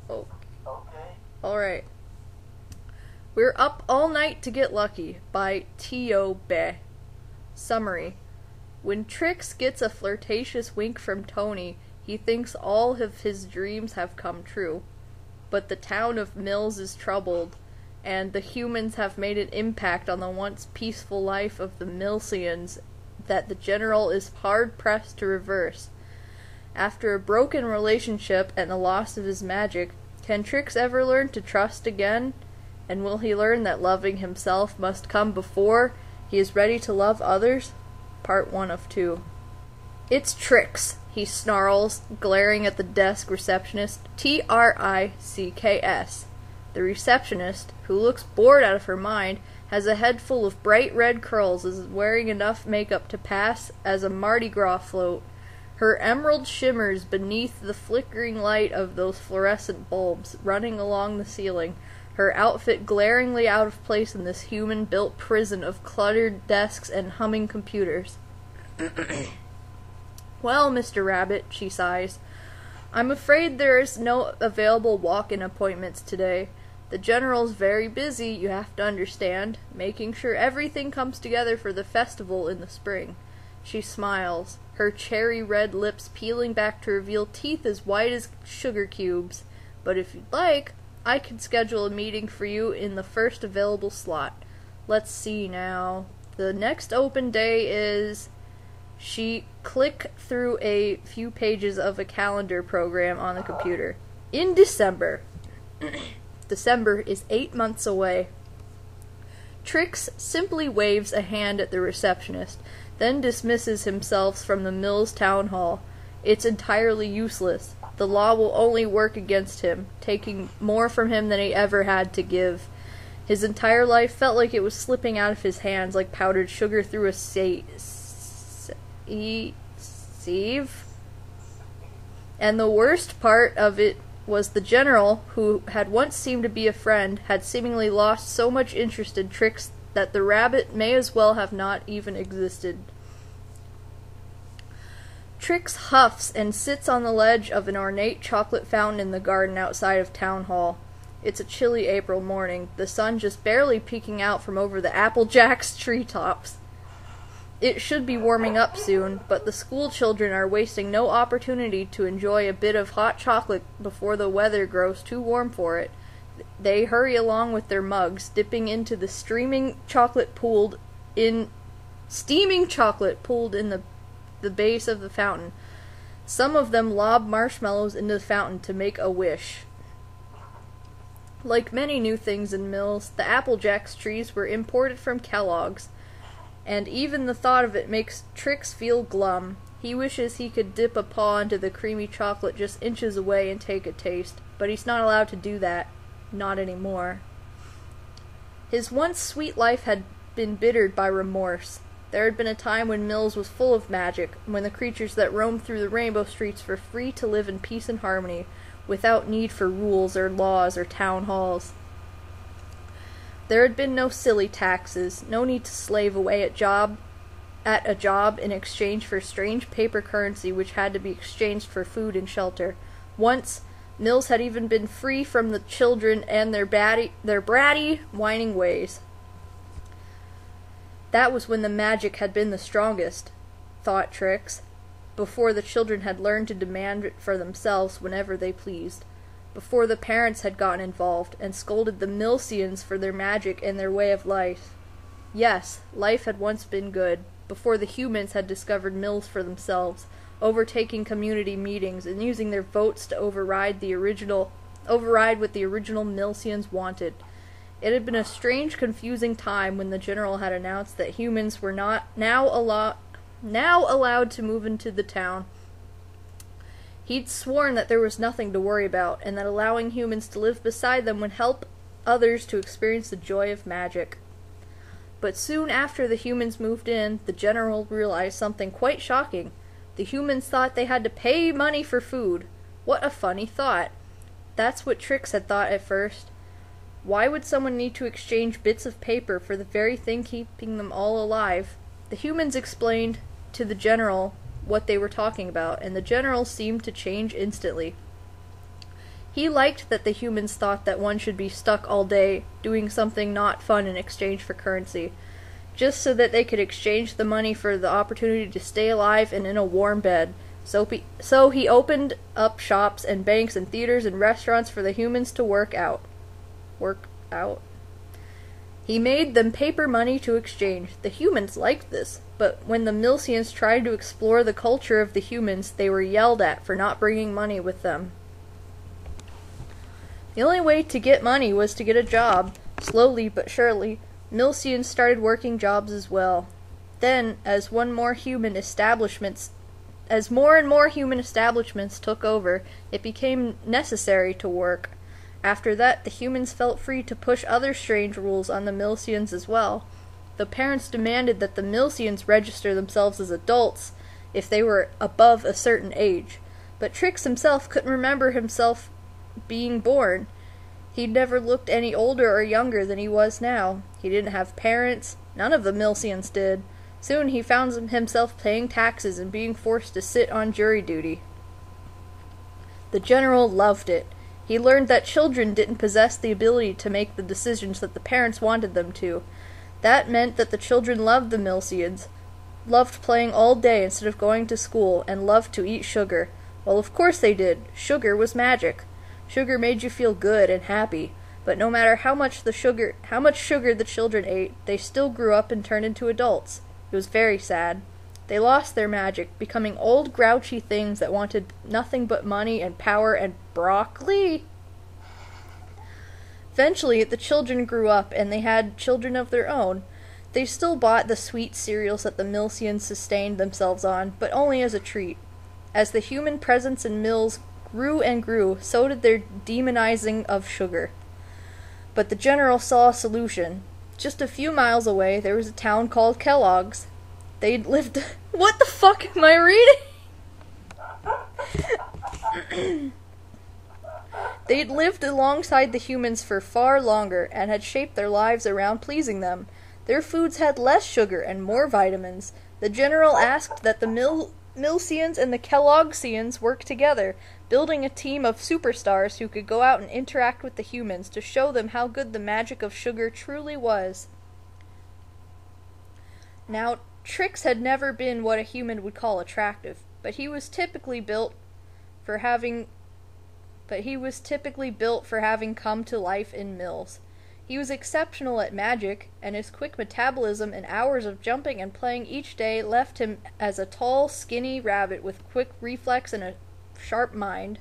Oh, Okay. alright. We're Up All Night to Get Lucky by Tiobe. Summary. When Trix gets a flirtatious wink from Tony, he thinks all of his dreams have come true. But the town of Mills is troubled, and the humans have made an impact on the once peaceful life of the Milsians that the General is hard-pressed to reverse. After a broken relationship and the loss of his magic, can Trix ever learn to trust again? And will he learn that loving himself must come before he is ready to love others? Part 1 of 2. It's Trix, he snarls, glaring at the desk receptionist, Tricks. The receptionist, who looks bored out of her mind, has a head full of bright red curls and is wearing enough makeup to pass as a Mardi Gras float. Her emerald shimmers beneath the flickering light of those fluorescent bulbs running along the ceiling, her outfit glaringly out of place in this human-built prison of cluttered desks and humming computers. Well, Mr. Rabbit, she sighs, I'm afraid there is no available walk-in appointments today. The General's very busy, you have to understand, making sure everything comes together for the festival in the spring. She smiles, her cherry-red lips peeling back to reveal teeth as white as sugar cubes. But if you'd like, I can schedule a meeting for you in the first available slot. Let's see now. The next open day is... She clicked through a few pages of a calendar program on the computer. In December. December is 8 months away. Trix simply waves a hand at the receptionist, then dismisses himself from the Mills Town Hall. It's entirely useless. The law will only work against him, taking more from him than he ever had to give. His entire life felt like it was slipping out of his hands like powdered sugar through a sieve. And the worst part of it was the General, who had once seemed to be a friend, had seemingly lost so much interest in Trix that the rabbit may as well have not even existed. Trix huffs and sits on the ledge of an ornate chocolate fountain in the garden outside of Town Hall. It's a chilly April morning, the sun just barely peeking out from over the Applejack's treetops. It should be warming up soon, but the school children are wasting no opportunity to enjoy a bit of hot chocolate before the weather grows too warm for it. They hurry along with their mugs, dipping into the steaming chocolate pooled in the base of the fountain. Some of them lob marshmallows into the fountain to make a wish. Like many new things in Mills, the Applejack's trees were imported from Kellogg's, and even the thought of it makes Trix feel glum. He wishes he could dip a paw into the creamy chocolate just inches away and take a taste, but he's not allowed to do that. Not anymore. His once sweet life had been bittered by remorse. There had been a time when Mills was full of magic, when the creatures that roamed through the rainbow streets were free to live in peace and harmony, without need for rules or laws or town halls. There had been no silly taxes, no need to slave away at a job in exchange for strange paper currency which had to be exchanged for food and shelter. Once, Mills had even been free from the children and their bratty, whining ways. That was when the magic had been the strongest, thought Trix, before the children had learned to demand it for themselves whenever they pleased. Before the parents had gotten involved and scolded the Milsians for their magic and their way of life. Yes, life had once been good, before the humans had discovered Mills for themselves, overtaking community meetings and using their votes to override what the original Milsians wanted. It had been a strange, confusing time when the General had announced that humans were not now allowed to move into the town. He'd sworn that there was nothing to worry about, and that allowing humans to live beside them would help others to experience the joy of magic. But soon after the humans moved in, the General realized something quite shocking. The humans thought they had to pay money for food. What a funny thought. That's what Trix had thought at first. Why would someone need to exchange bits of paper for the very thing keeping them all alive? The humans explained to the General what they were talking about, and the General seemed to change instantly. He liked that the humans thought that one should be stuck all day, doing something not fun in exchange for currency, just so that they could exchange the money for the opportunity to stay alive and in a warm bed. So he opened up shops and banks and theaters and restaurants for the humans to work out. He made them paper money to exchange. The humans liked this, but when the Milsians tried to explore the culture of the humans, they were yelled at for not bringing money with them. The only way to get money was to get a job. Slowly but surely, Milsians started working jobs as well. Then, as more and more human establishments took over, it became necessary to work. After that, the humans felt free to push other strange rules on the Milsians as well. The parents demanded that the Milsians register themselves as adults if they were above a certain age, but Trix himself couldn't remember himself being born. He'd never looked any older or younger than he was now. He didn't have parents. None of the Milsians did. Soon he found himself paying taxes and being forced to sit on jury duty. The general loved it. He learned that children didn't possess the ability to make the decisions that the parents wanted them to. That meant that the children loved the Milsians, loved playing all day instead of going to school, and loved to eat sugar. Well, of course they did. Sugar was magic. Sugar made you feel good and happy, but no matter how much sugar the children ate, they still grew up and turned into adults. It was very sad. They lost their magic, becoming old, grouchy things that wanted nothing but money and power and broccoli. Eventually, the children grew up, and they had children of their own. They still bought the sweet cereals that the Milsians sustained themselves on, but only as a treat. As the human presence in mills grew and grew, so did their demonizing of sugar. But the general saw a solution. Just a few miles away, there was a town called Kellogg's. They'd lived... What the fuck am I reading? They'd lived alongside the humans for far longer, and had shaped their lives around pleasing them. Their foods had less sugar and more vitamins. The general asked that the Milsians and the Kelloggsians work together, building a team of superstars who could go out and interact with the humans to show them how good the magic of sugar truly was. Now, Trix had never been what a human would call attractive, but he was typically built for having come to life in mills. He was exceptional at magic, and his quick metabolism and hours of jumping and playing each day left him as a tall, skinny rabbit with quick reflex and a sharp mind.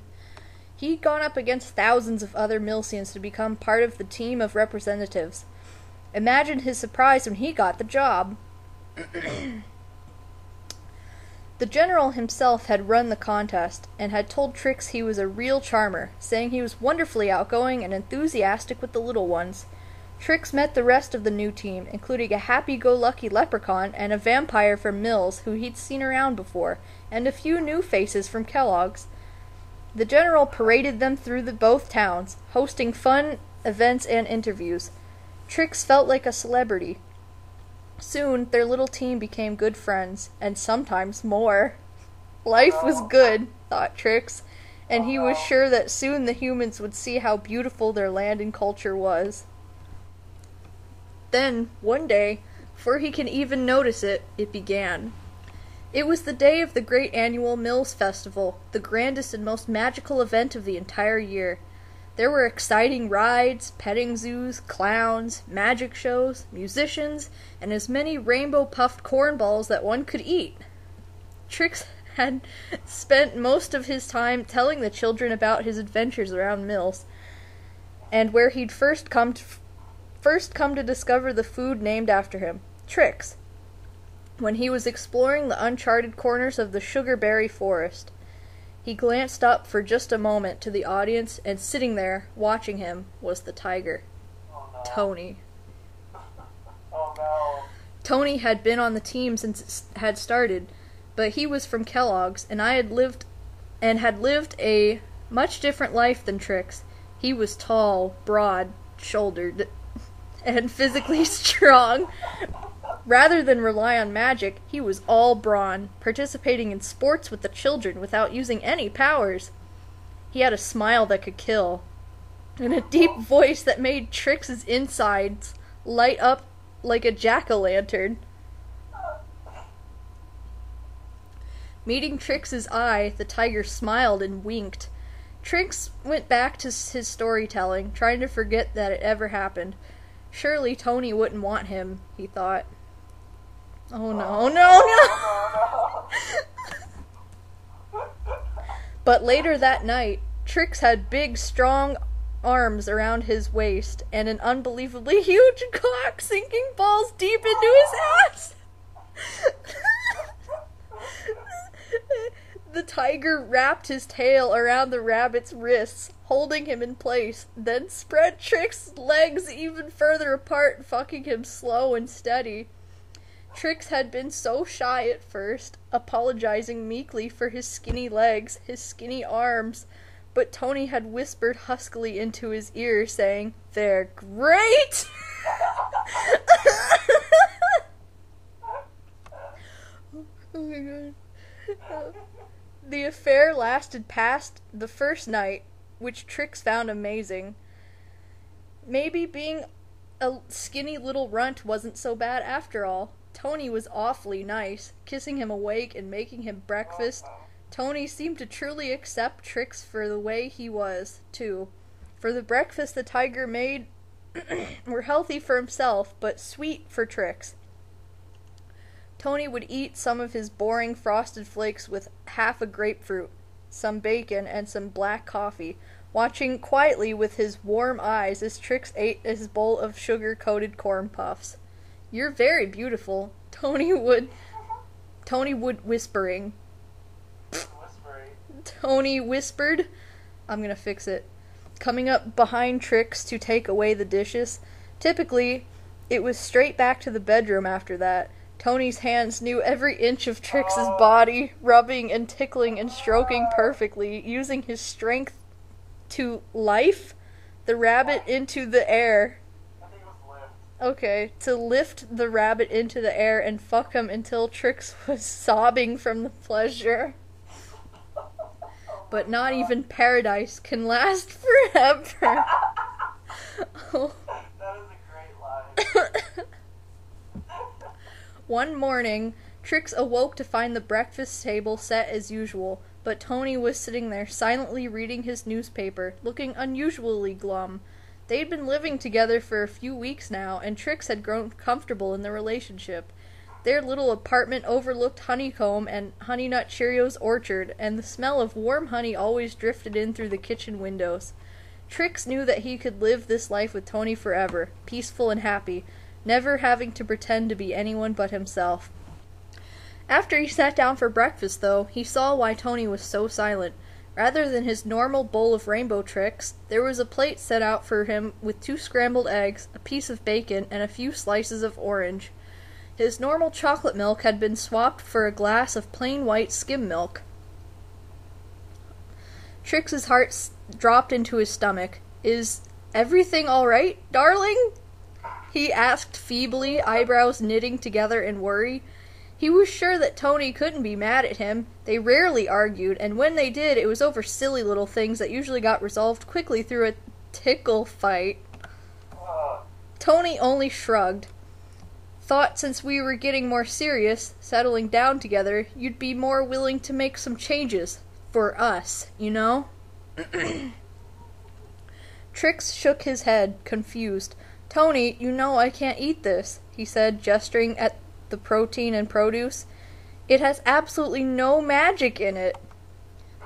He'd gone up against thousands of other Milsians to become part of the team of representatives. Imagine his surprise when he got the job. The general himself had run the contest, and had told Trix he was a real charmer, saying he was wonderfully outgoing and enthusiastic with the little ones. Trix met the rest of the new team, including a happy-go-lucky leprechaun and a vampire from Mills who he'd seen around before, and a few new faces from Kellogg's. The general paraded them through both towns, hosting fun events and interviews. Trix felt like a celebrity. Soon, their little team became good friends, and sometimes more. Life was good, thought Trix, and he was sure that soon the humans would see how beautiful their land and culture was. Then, one day, before he can even notice it, it began. It was the day of the great annual Mills Festival, the grandest and most magical event of the entire year. There were exciting rides, petting zoos, clowns, magic shows, musicians, and as many rainbow-puffed cornballs that one could eat. Trix had spent most of his time telling the children about his adventures around Mills, and where he'd first come to discover the food named after him, Trix, when he was exploring the uncharted corners of the sugarberry forest. He glanced up for just a moment to the audience, and sitting there, watching him, was the tiger. Oh, no. Tony. Oh no. Tony had been on the team since it had started, but he was from Kellogg's, and had lived a much different life than Trix. He was tall, broad-shouldered, and physically strong. Rather than rely on magic, he was all brawn, participating in sports with the children without using any powers. He had a smile that could kill, and a deep voice that made Trix's insides light up like a jack-o'-lantern. Meeting Trix's eye, the tiger smiled and winked. Trix went back to his storytelling, trying to forget that it ever happened. Surely Tony wouldn't want him, he thought. Oh no, no, no! But later that night, Trix had big, strong arms around his waist and an unbelievably huge cock sinking balls deep into his ass. The tiger wrapped his tail around the rabbit's wrists, holding him in place, then spread Trix's legs even further apart, fucking him slow and steady. Trix had been so shy at first, apologizing meekly for his skinny legs, his skinny arms, but Tony had whispered huskily into his ear, saying, "They're great!" Oh my god. The affair lasted past the first night, which Trix found amazing. Maybe being a skinny little runt wasn't so bad after all. Tony was awfully nice, kissing him awake and making him breakfast. Tony seemed to truly accept Trix for the way he was, too. For the breakfast the tiger made were healthy for himself, but sweet for Trix. Tony would eat some of his boring frosted flakes with half a grapefruit, some bacon, and some black coffee, watching quietly with his warm eyes as Trix ate his bowl of sugar-coated corn puffs. "You're very beautiful," Tony would whispering. Tony whispered. I'm gonna fix it. Coming up behind Trix to take away the dishes. Typically, it was straight back to the bedroom after that. Tony's hands knew every inch of Trix's body, rubbing and tickling and stroking perfectly, using his strength to life the rabbit into the air. Okay, to lift the rabbit into the air and fuck him until Trix was sobbing from the pleasure. But not even paradise can last forever. Oh. That is a great line. One morning, Trix awoke to find the breakfast table set as usual, but Tony was sitting there silently reading his newspaper, looking unusually glum. They'd been living together for a few weeks now, and Trix had grown comfortable in the relationship. Their little apartment overlooked Honeycomb and Honey Nut Cheerios' orchard, and the smell of warm honey always drifted in through the kitchen windows. Trix knew that he could live this life with Tony forever, peaceful and happy, never having to pretend to be anyone but himself. After he sat down for breakfast, though, he saw why Tony was so silent. Rather than his normal bowl of rainbow Trix, there was a plate set out for him with 2 scrambled eggs, a piece of bacon, and a few slices of orange. His normal chocolate milk had been swapped for a glass of plain white skim milk. Trix's heart dropped into his stomach. "Is everything all right, darling?" he asked feebly, eyebrows knitting together in worry. He was sure that Tony couldn't be mad at him. They rarely argued, and when they did, it was over silly little things that usually got resolved quickly through a tickle fight. Tony only shrugged. "Thought since we were getting more serious, settling down together, you'd be more willing to make some changes. For us, you know?" Trix shook his head, confused. "Tony, you know I can't eat this," he said, gesturing at the protein and produce. "It has absolutely no magic in it."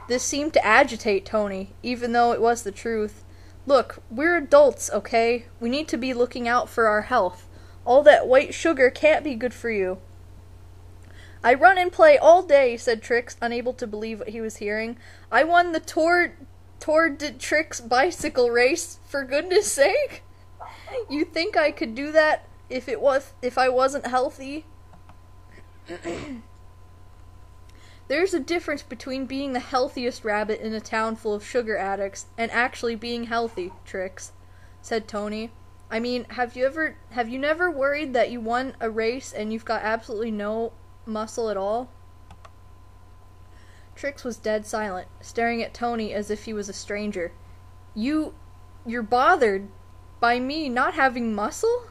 This seemed to agitate Tony, even though it was the truth. "Look, we're adults, okay? We need to be looking out for our health. All that white sugar can't be good for you." "I run and play all day," said Trix, unable to believe what he was hearing. "I won the Tour de Trix bicycle race, for goodness sake. You think I could do that if I wasn't healthy?" "There's a difference between being the healthiest rabbit in a town full of sugar addicts and actually being healthy, Trix," said Tony. "I mean, have you never worried that you won a race and you've got absolutely no muscle at all?" Trix was dead silent, staring at Tony as if he was a stranger. You're bothered by me not having muscle?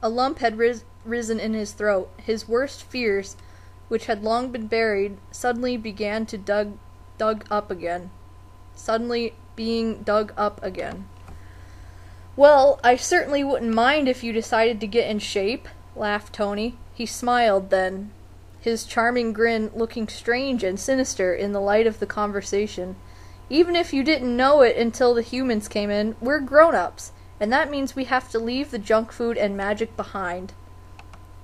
A lump had risen in his throat. His worst fears, which had long been buried, suddenly began to dug up again. Well, I certainly wouldn't mind if you decided to get in shape, laughed Tony. He smiled then, his charming grin looking strange and sinister in the light of the conversation. Even if you didn't know it until the humans came in, we're grown-ups, and that means we have to leave the junk food and magic behind.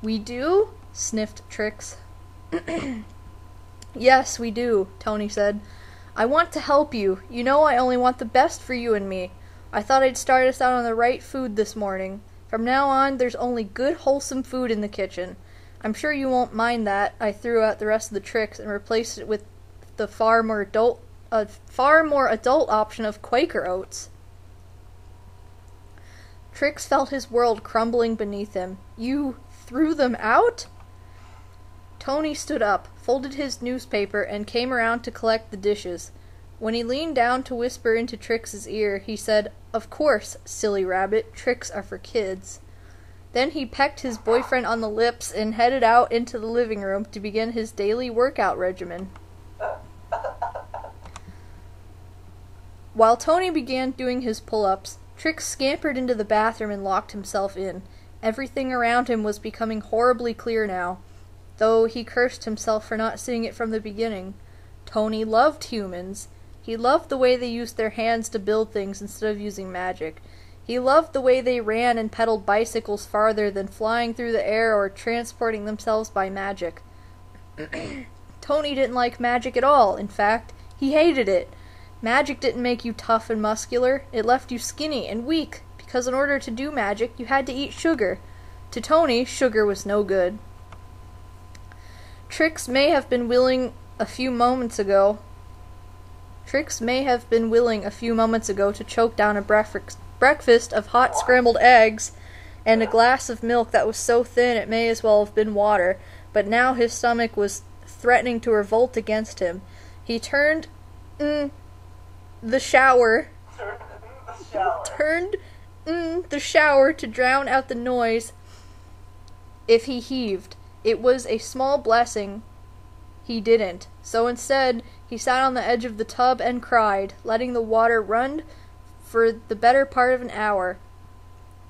We do? Sniffed Trix. Yes, we do, Tony said. I want to help you. You know I only want the best for you and me. I thought I'd start us out on the right food this morning. From now on, there's only good, wholesome food in the kitchen. I'm sure you won't mind that. I threw out the rest of the Trix and replaced it with the far more adult option of Quaker oats. Trix felt his world crumbling beneath him. You threw them out? Tony stood up, folded his newspaper, and came around to collect the dishes. When he leaned down to whisper into Trix's ear, he said, Of course, silly rabbit, tricks are for kids. Then he pecked his boyfriend on the lips and headed out into the living room to begin his daily workout regimen. While Tony began doing his pull-ups, Trix scampered into the bathroom and locked himself in. Everything around him was becoming horribly clear now, though he cursed himself for not seeing it from the beginning. Tony loved humans. He loved the way they used their hands to build things instead of using magic. He loved the way they ran and pedaled bicycles farther than flying through the air or transporting themselves by magic. Tony didn't like magic at all. In fact, he hated it. Magic didn't make you tough and muscular. It left you skinny and weak, because in order to do magic, you had to eat sugar. To Tony, sugar was no good. Trix may have been willing a few moments ago to choke down a breakfast of hot scrambled eggs and a glass of milk that was so thin it may as well have been water, but now his stomach was threatening to revolt against him. He turned the shower to drown out the noise if he heaved. It was a small blessing he didn't. So instead, he sat on the edge of the tub and cried, letting the water run for the better part of an hour.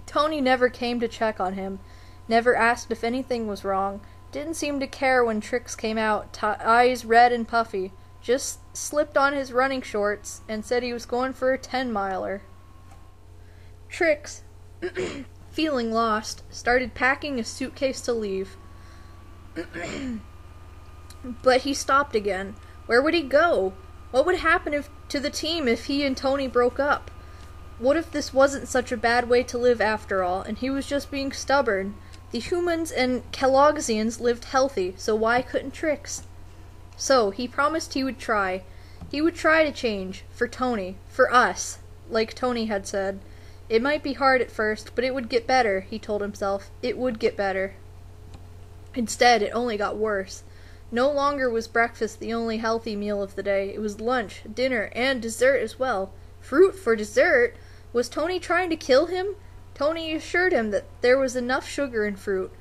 Tony never came to check on him, never asked if anything was wrong, didn't seem to care when Trix came out, eyes red and puffy, just slipped on his running shorts and said he was going for a 10-miler. Trix, feeling lost, started packing a suitcase to leave. But he stopped again. Where would he go? What would happen to the team if he and Tony broke up? What if this wasn't such a bad way to live after all, and he was just being stubborn? The humans and Kelloggsians lived healthy, so why couldn't Trix? So, he promised he would try. He would try to change. For Tony. For us. Like Tony had said. It might be hard at first, but it would get better, he told himself. It would get better. Instead, it only got worse. No longer was breakfast the only healthy meal of the day. It was lunch, dinner, and dessert as well. Fruit for dessert? Was Tony trying to kill him? Tony assured him that there was enough sugar in fruit.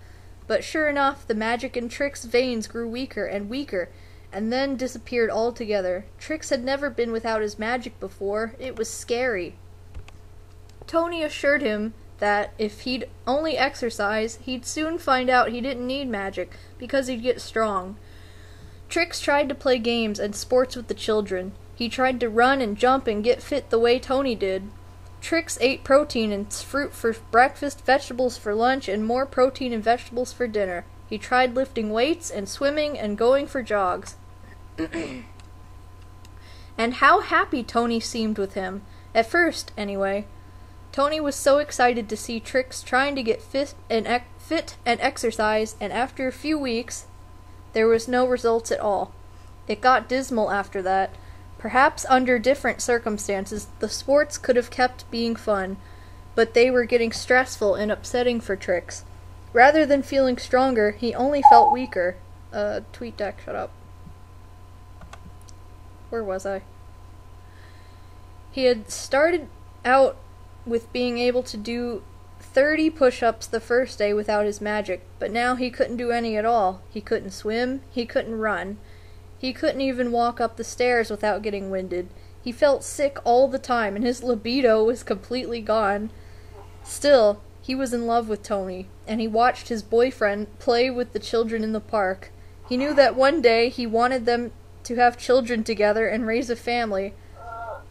But sure enough, the magic in Trix's veins grew weaker and weaker, and then disappeared altogether. Trix had never been without his magic before. It was scary. Tony assured him that if he'd only exercise, he'd soon find out he didn't need magic, because he'd get strong. Trix tried to play games and sports with the children. He tried to run and jump and get fit the way Tony did. Trix ate protein and fruit for breakfast, vegetables for lunch, and more protein and vegetables for dinner. He tried lifting weights and swimming and going for jogs. And how happy Tony seemed with him. At first, anyway. Tony was so excited to see Trix trying to get fit and exercise, and after a few weeks, there was no results at all. It got dismal after that. Perhaps under different circumstances, the sports could have kept being fun, but they were getting stressful and upsetting for Trix. Rather than feeling stronger, he only felt weaker. TweetDeck, shut up. Where was I? He had started out with being able to do 30 push-ups the first day without his magic, but now he couldn't do any at all. He couldn't swim, he couldn't run. He couldn't even walk up the stairs without getting winded. He felt sick all the time, and his libido was completely gone. Still, he was in love with Tony, and he watched his boyfriend play with the children in the park. He knew that one day he wanted them to have children together and raise a family.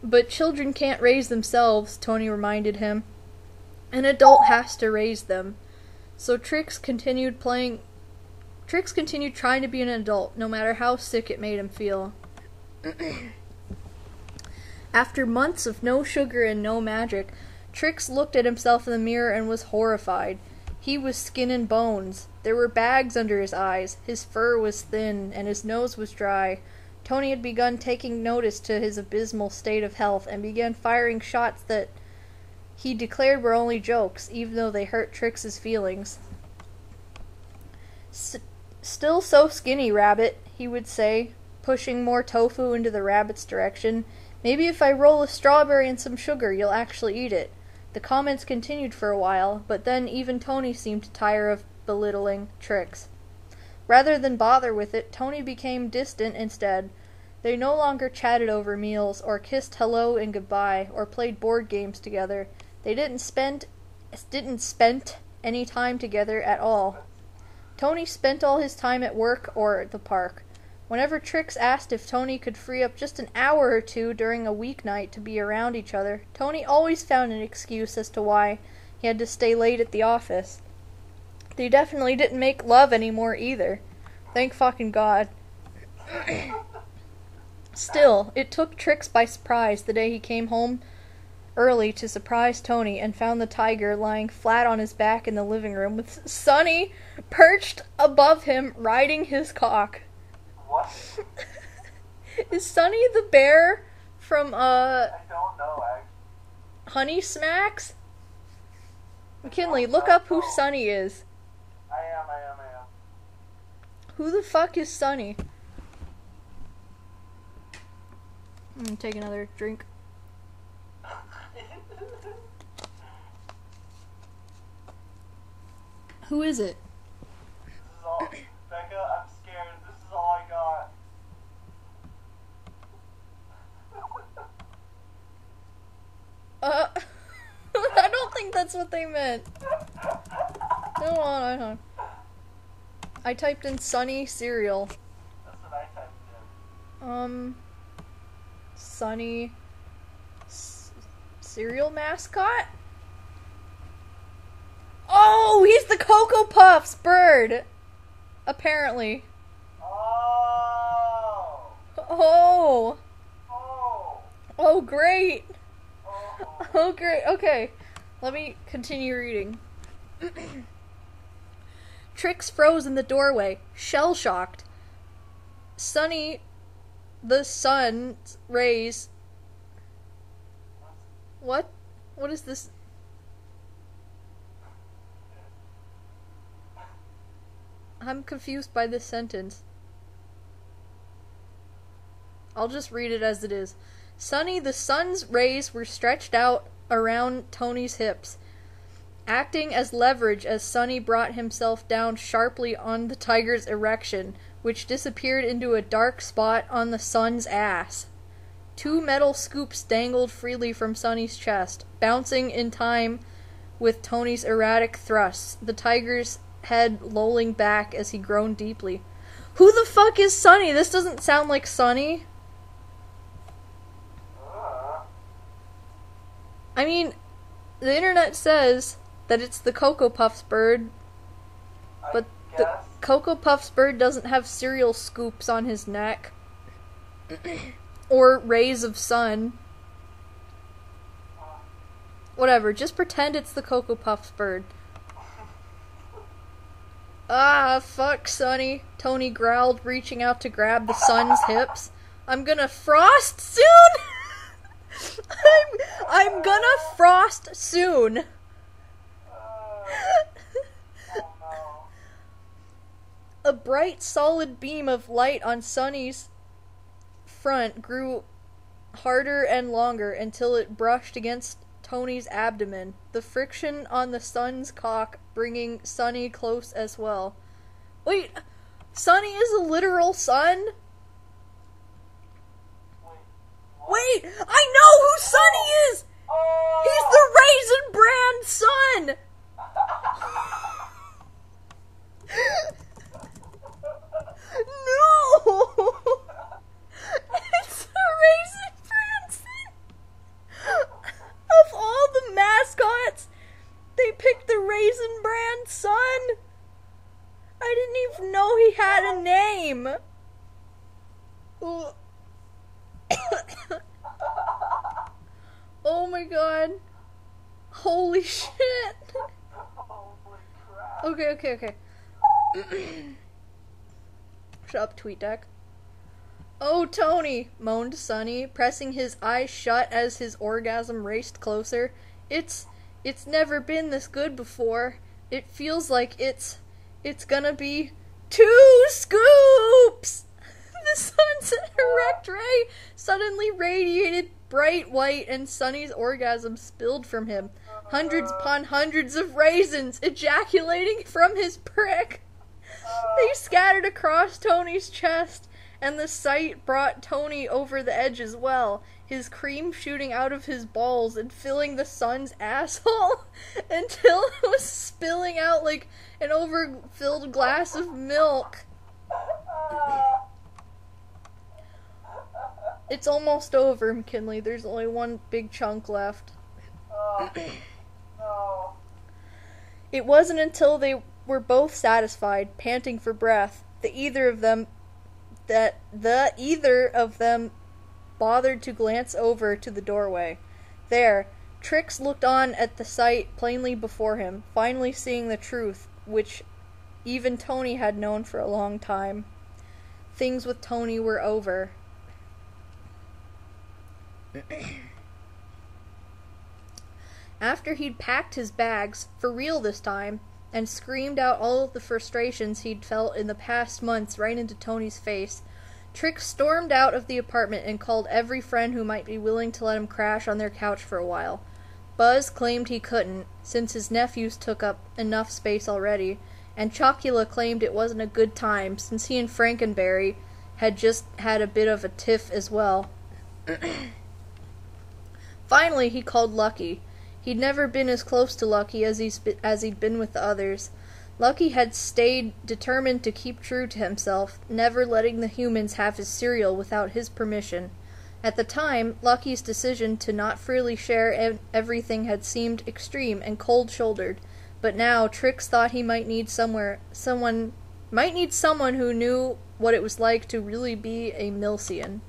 But children can't raise themselves, Tony reminded him. An adult has to raise them. So Trix continued trying to be an adult, no matter how sick it made him feel. After months of no sugar and no magic, Trix looked at himself in the mirror and was horrified. He was skin and bones. There were bags under his eyes, his fur was thin, and his nose was dry. Tony had begun taking notice to his abysmal state of health, and began firing shots that he declared were only jokes, even though they hurt Trix's feelings. Still so skinny, Rabbit, he would say, pushing more tofu into the rabbit's direction. Maybe if I roll a strawberry and some sugar, you'll actually eat it. The comments continued for a while, but then even Tony seemed to tire of belittling Trix. Rather than bother with it, Tony became distant instead. They no longer chatted over meals, or kissed hello and goodbye, or played board games together. They didn't spend any time together at all. Tony spent all his time at work or at the park. Whenever Trix asked if Tony could free up just an hour or two during a weeknight to be around each other, Tony always found an excuse as to why he had to stay late at the office. They definitely didn't make love anymore either. Thank fucking God. Still, it took Trix by surprise the day he came home early to surprise Tony and found the tiger lying flat on his back in the living room with Sunny perched above him riding his cock. What? Is Sunny the bear from, I don't know, actually. Honey Smacks? McKinley, look up who Sunny is. I am. Who the fuck is Sunny? I'm gonna take another drink. Who is it? This is all, Becca, I'm scared. This is all I got. I don't think that's what they meant. Hold on. I typed in Sunny cereal. That's what I typed in. Sunny cereal mascot? Oh, he's the Cocoa Puffs bird. Apparently. Oh. Oh, great. Oh. Oh, great. Okay. Let me continue reading. Trix froze in the doorway, shell-shocked. Sunny, the sun's rays... What? What is this? I'm confused by this sentence. I'll just read it as it is. Sunny, the sun's rays were stretched out around Tony's hips, acting as leverage as Sunny brought himself down sharply on the tiger's erection, which disappeared into a dark spot on the sun's ass. 2 metal scoops dangled freely from Sunny's chest, bouncing in time with Tony's erratic thrusts, the tiger's head lolling back as he groaned deeply. Who the fuck is Sunny? This doesn't sound like Sunny. I mean, the internet says that it's the Cocoa Puffs bird, but the Cocoa Puffs bird doesn't have cereal scoops on his neck. Or rays of sun. Whatever, just pretend it's the Cocoa Puffs bird. Ah, fuck, Sunny, Tony growled, reaching out to grab the sun's hips. I'm gonna frost soon? I'm gonna frost soon. A bright, solid beam of light on Sunny's front grew harder and longer until it brushed against Tony's abdomen, the friction on the sun's cock bringing Sunny close as well. Wait, Sunny is a literal sun? Wait, I know who Sunny is! He's the Raisin Bran son! No! It's the Raisin Bran son! Of all the mascots, they picked the Raisin Bran son? I didn't even know he had a name! Oh my god. Holy shit. Holy crap. Okay. Shut up, TweetDeck. Oh, Tony, moaned Sunny, pressing his eyes shut as his orgasm raced closer. It's never been this good before. It feels like it's gonna be 2 scoops! The sun's erect ray suddenly radiated bright white, and Sunny's orgasm spilled from him. Hundreds upon hundreds of raisins ejaculating from his prick. They scattered across Tony's chest, and the sight brought Tony over the edge as well, his cream shooting out of his balls and filling the sun's asshole until it was spilling out like an overfilled glass of milk. It's almost over, McKinley. There's only one big chunk left. No. It wasn't until they were both satisfied, panting for breath, that either of them bothered to glance over to the doorway. There, Trix looked on at the sight plainly before him, finally seeing the truth, which even Tony had known for a long time. Things with Tony were over. After he'd packed his bags, for real this time, and screamed out all of the frustrations he'd felt in the past months right into Tony's face, Trix stormed out of the apartment and called every friend who might be willing to let him crash on their couch for a while. Buzz claimed he couldn't, since his nephews took up enough space already, and Chocula claimed it wasn't a good time, since he and Frankenberry had just had a bit of a tiff as well. Finally, he called Lucky. He'd never been as close to Lucky as he'd been with the others. Lucky had stayed determined to keep true to himself, never letting the humans have his cereal without his permission. At the time, Lucky's decision to not freely share everything had seemed extreme and cold-shouldered, but now Trix thought he might need someone who knew what it was like to really be a Milcian.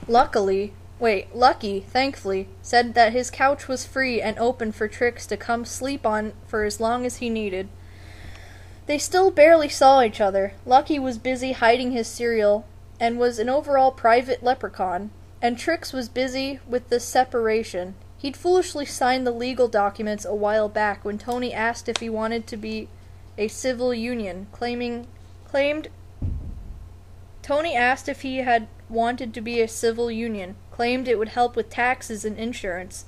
Lucky, thankfully, said that his couch was free and open for Trix to come sleep on for as long as he needed. They still barely saw each other. Lucky was busy hiding his cereal, and was an overall private leprechaun, and Trix was busy with the separation. He'd foolishly signed the legal documents a while back when Tony asked if he wanted to be a civil union, Tony asked if he had wanted to be a civil union, claimed it would help with taxes and insurance.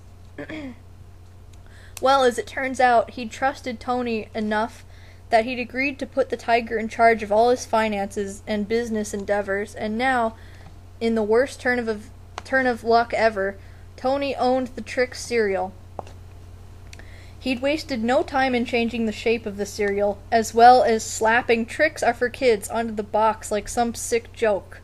Well, as it turns out, he'd trusted Tony enough that he'd agreed to put the tiger in charge of all his finances and business endeavors, and now, in the worst turn of luck ever, Tony owned the Trix cereal. He'd wasted no time in changing the shape of the cereal, as well as slapping "Tricks are for kids" onto the box like some sick joke.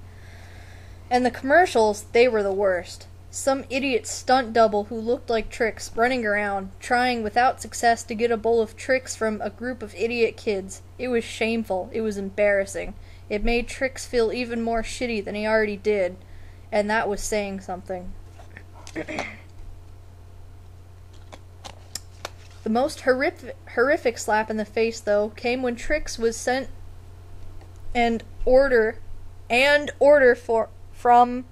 And the commercials, they were the worst. Some idiot stunt double who looked like Trix running around, trying without success to get a bowl of Trix from a group of idiot kids. It was shameful. It was embarrassing. It made Trix feel even more shitty than he already did, and that was saying something. The most horrific slap in the face, though, came when Trix was sent and order from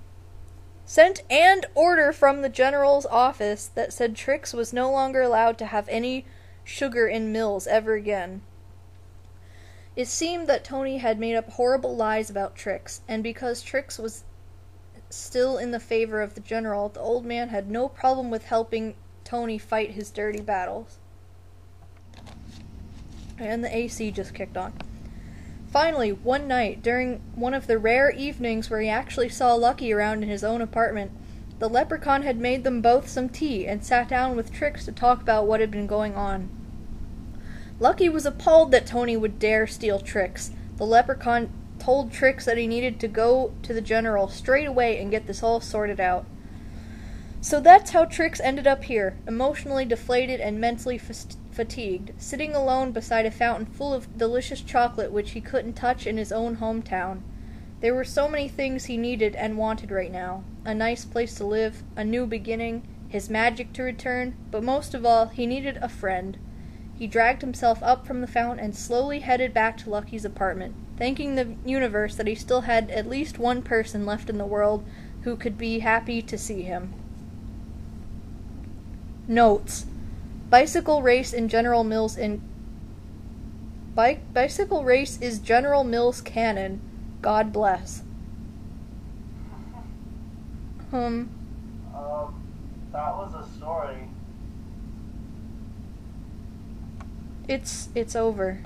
the general's office that said Trix was no longer allowed to have any sugar in Mills ever again. It seemed that Tony had made up horrible lies about Trix, and because Trix was still in the favor of the general, the old man had no problem with helping Tony fight his dirty battles. And the AC just kicked on. Finally, one night, during one of the rare evenings where he actually saw Lucky around in his own apartment, the leprechaun had made them both some tea and sat down with Trix to talk about what had been going on. Lucky was appalled that Tony would dare steal Trix. The leprechaun told Trix that he needed to go to the general straight away and get this all sorted out. So that's how Trix ended up here, emotionally deflated and mentally fatigued, sitting alone beside a fountain full of delicious chocolate which he couldn't touch in his own hometown. There were so many things he needed and wanted right now. A nice place to live, a new beginning, his magic to return, but most of all, he needed a friend. He dragged himself up from the fountain and slowly headed back to Lucky's apartment, thanking the universe that he still had at least one person left in the world who could be happy to see him. Notes: Bicycle race is General Mills canon. God bless. That was a story. It's over.